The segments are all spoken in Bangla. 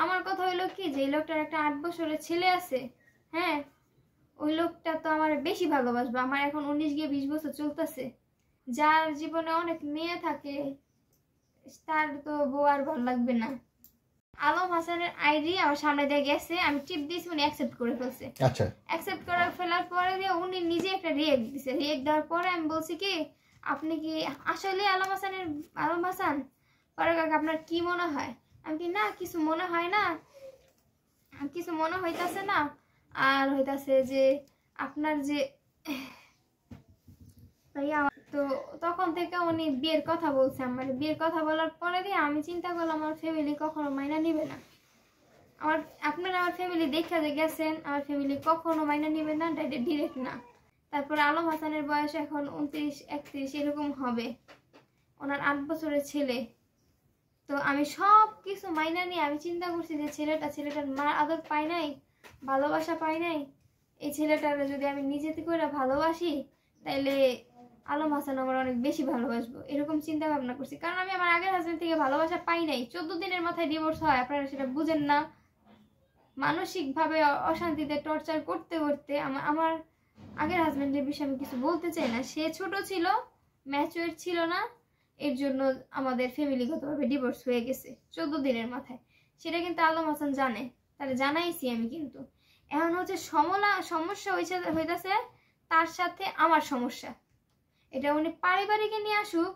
আমার কথা হইলো কি যে এই লোকটার একটা 8 বছরের ছেলে আছে, হ্যাঁ ওই লোকটা তো আমার বেশি ভালোবাসবে। আমার এখন 19 গিয়ে 20 বছর চলতেছে। যার জীবনে অনেক মেয়ে থাকে তার তো বউ আর ভালো লাগবে না। আলম হাসানের আইডি আমার সামনে দিয়ে গেছে, আমি টিপ দিয়েছি, উনি অ্যাকসেপ্ট করে ফেলছে। আচ্ছা, অ্যাকসেপ্ট করার ফেলার পরে দিয়ে উনি নিজে একটা রিয়েক্ট দিছে। রিয়েক্ট দেওয়ার পরে আমি বলছি কি আপনি কি আসলে আলম হাসান পরে কাকা আপনার কি মনে হয়? আমি কি না কিছু মনে হয় না, কিছু মনে হইতাছে না। আর হইতাছে যে আপনার যে ভাইয়া, তো তখন থেকে উনি বিয়ের কথা বলছে। আমার বিয়ের কথা বলার পরে দিয়ে আমি চিন্তা করলাম আমার ফ্যামিলি কখনো মাইনা নিবে না। আপনারা আমার ফ্যামিলি দেখা যে গেছেন, আমার ফ্যামিলি কখনো মাইনা নিবে না, ডিরেক্ট না। তারপর আলম হাসানের বয়স এখন 29-31 এরকম হবে, ওনার 8 বছরের ছেলে। তো আমি সব কিছু মাইনা নিয়ে আমি চিন্তা করছি যে ছেলেটার মার আদর পাই নাই, ভালোবাসা পাই নাই। এই ছেলেটার যদি আমি নিজে করে ভালোবাসি তাইলে আলম হাসান আমার অনেক বেশি ভালোবাসবো, এরকম চিন্তা ভাবনা করছি। কারণ আমি আমার আগের হাজবেন্ড থেকে ভালোবাসা পাই নাই। 14 দিনের মাথায় ডিভোর্স হয়, আপনারা সেটা বুঝেন না। মানসিকভাবে অশান্তিতে টর্চার করতে করতে আমার আগের হাজবেন্ডের বিষয়ে আমি কিছু বলতে চাই না। সে ছোট ছিল, ম্যাচিওর ছিল না, এর জন্য আমাদের ফ্যামিলিগতভাবে ডিভোর্স হয়ে গেছে 14 দিনের মাথায়। সেটা কিন্তু আলম হাসান জানে, তাহলে জানাইছি আমি। কিন্তু এখন হচ্ছে সমস্যা হইতেছে তার সাথে আমার সমস্যা। এটা উনি পারিবারিকে নিয়ে আসুক,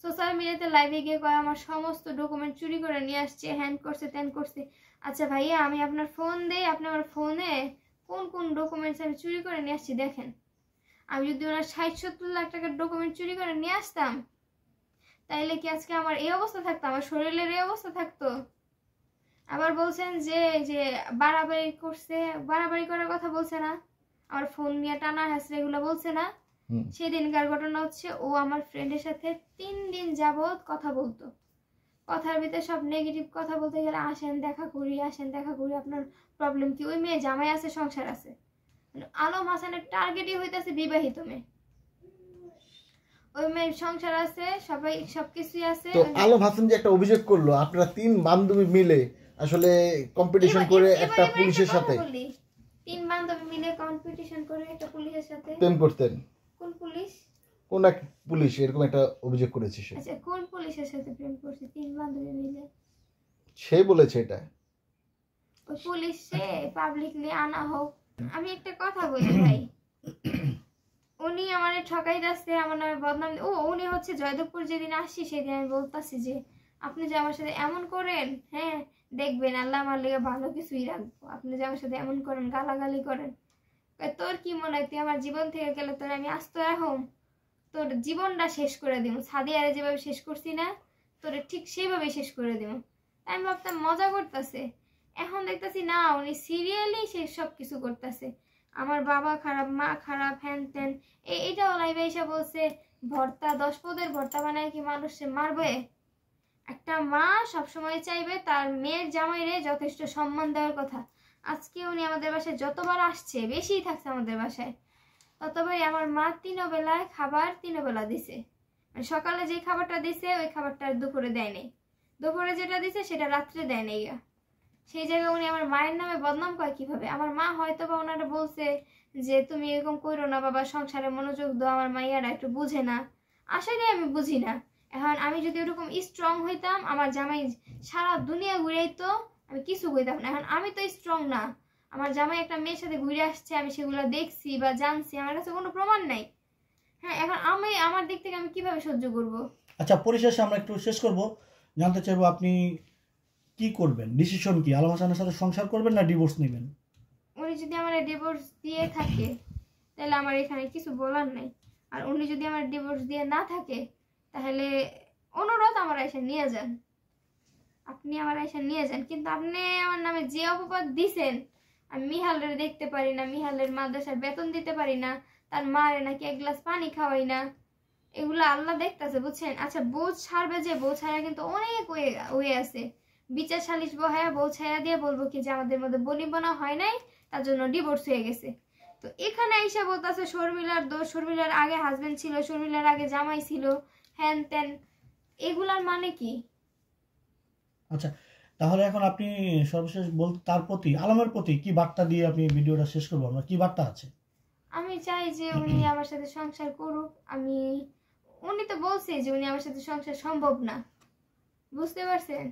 সোশ্যাল মিডিয়াতে লাইভে গিয়ে কয় আমার সমস্ত ডকুমেন্ট চুরি করে নিয়ে আসছে, হ্যান করছে ত্যান করছে। আচ্ছা ভাইয়া, আমি আপনার ফোন দেই, আপনি আমার ফোনে কোন কোন ডকুমেন্টস আমি চুরি করে নিয়ে আসছি দেখেন। আমি যদি ওনার 60-70 লাখ টাকার ডকুমেন্ট চুরি করে নিয়ে আসতাম তাইলে কি আজকে আমার এই অবস্থা থাকতো, আমার শরীরের এই অবস্থা থাকতো? আবার বলছেন যে যে বাড়াবাড়ি করার কথা বলছে না, আমার ফোন নিয়ে টানা হ্যাসরা এগুলো বলছে না। সেদিনকার ঘটনা হচ্ছে ও আমার ফ্রেন্ডের সাথে 3 দিন যাবত কথা বলতো, কথার ভিতরে সব নেগেটিভ কথা বলতে গেলে আসেন দেখা করি, আপনার প্রবলেম কি? ওই মেয়ে জামাই আছে, সংসার আছে। আলম হাসানের টার্গেটই হইতেছে বিবাহিত মেয়ে। ওই মেয়ের সংসার আছে, সবাই সবকিছুই আছে। তো আলম হাসান যে একটা অভিযোগ করলো আপনারা 3 বান্ধবী মিলে আসলে কম্পিটিশন করে একটা পুলিশের সাথে 3 বান্ধবী মিলে কম্পিটিশন করে একটা পুলিশের সাথে প্রেম করতেন। কোন পুলিশ? কোন এক পুলিশ এরকম একটা অভিযোগ করেছে সে। আচ্ছা, কোন পুলিশের সাথে প্রেম করছে 3 বান্ধবী মিলে? সে বলেছে এটা। ওই পুলিশ সে পাবলিকলি আনা হোক। আমি একটা কথা বলি ভাই, উনি আমারে ঠকাই যাচ্ছে, আমার নামে বদনাম। উনি হচ্ছে জয়দেবপুর যেদিন আসছি সেদিন আমি বলতাছি যে আপনি যে আমার সাথে এমন করেন, হ্যাঁ দেখবেন আল্লাহ আমার লেগে ভালো কিছুই রাখবো। আপনি যে আমার সাথে এমন করেন, গালাগালি করেন, তোর কি মনে হয় তুই আমার জীবন থেকে গেলে তোর আমি আস্ত রাখুম? তোর জীবনটা শেষ করে দিব, সাদিয়ারে যেভাবে শেষ করছি না তোর ঠিক সেইভাবে শেষ করে দিব। আমি ভাবতাম মজা করতেছে, এখন দেখতেছি না উনি সিরিয়ালি সে সব কিছু করতেছে। আমার বাবা খারাপ, মা খারাপ, হ্যান ত্যান। এইটাও লাইভে এসে বলছে ভর্তা 10 পদের ভর্তা বানায় কি মানুষ সে মারবে? একটা মা সবসময় চাইবে তার মেয়ের জামাইরে যথেষ্ট সম্মান দেওয়ার কথা। আজকে উনি আমাদের বাসায় যতবার আসছে, বেশিই থাকছে আমাদের বাসায়, ততবারই আমার মা 3 বেলায় খাবার 3 বেলা দিছে। মানে সকালে যে খাবারটা দিছে ওই খাবারটা দুপুরে দেয় নাই, দুপুরে যেটা দিছে সেটা রাত্রে দেয় নাই। সেই জায়গায় উনি আমার মায়ের নামে বদনাম করে কিভাবে? আমার মা হয়তো বা ওনারা বলছে যে তুমি এরকম করো না বাবা, সংসারে মনোযোগ দাও, আমার মাইয়ারা একটু বুঝে না। আসলে আমি বুঝি না। এখন আমি যদি ওরকম স্ট্রং হইতাম, আমার জামাই সারা দুনিয়া ঘুরেই তো আমি কিছু কইতাম না। এখন আমি তো স্ট্রং না, আমার জামাই একটা মেয়ের সাথে ঘুরে আসছে, আমি সেগুলো দেখছি বা জানছি, আমার কাছে কোনো প্রমাণ নাই। হ্যাঁ, এখন আমি আমার দিক থেকে আমি কিভাবে সহ্য করব? আচ্ছা, পরিশেষে আমরা একটু শেষ করব, জানতে চাইবো আপনি কি করবেন, ডিসিশন কি? আলম হাসানের সাথে সংসার করবেন না ডিভোর্স নেবেন? উনি যদি আমার ডিভোর্স দিয়ে থাকে তাহলে আমার এখানে কিছু বলার নাই। আর উনি যদি আমার ডিভোর্স দিয়ে না থাকে তাহলে অনুরোধ আমার এসে নিয়ে যান, আপনি আমার এসে নিয়ে যান। কিন্তু আপনি আমার নামে যে অপবাদ দিছেন, আমি মিহালের দেখতে পারি না, মিহালের মাদ্রাসার বেতন দিতে পারি না, তার মারে নাকি 1 গ্লাস পানি খাওয়াই না, এগুলো আল্লাহ দেখতেছে, বুঝছেন? আচ্ছা, বউ ছাড়বে, যে বউ ছাড়া কিন্তু অনেক ওয়ে আছে। বিচার সালিশ বহায়া বউ ছাড়া দিয়ে বলবো কি যে আমাদের মধ্যে বনিবনা হয় নাই, তার জন্য ডিভোর্স হয়ে গেছে। তো এখানে আইসা বলতেছে শর্মিলার দোষ, শর্মিলার আগে হাজবেন্ড ছিল, শর্মিলার আগে জামাই ছিল, হ্যান ত্যান, এগুলার মানে কি? আচ্ছা, তাহলে এখন আপনি সর্বশেষ তার প্রতি আলমের প্রতি কি বার্তা দিয়ে আপনি ভিডিওটা শেষ করবো আমরা, কি বার্তা আছে? আমি চাই যে উনি আমার সাথে সংসার করুক। উনি তো বলছে যে উনি আমার সাথে সংসার সম্ভব না, বুঝতে পারছেন?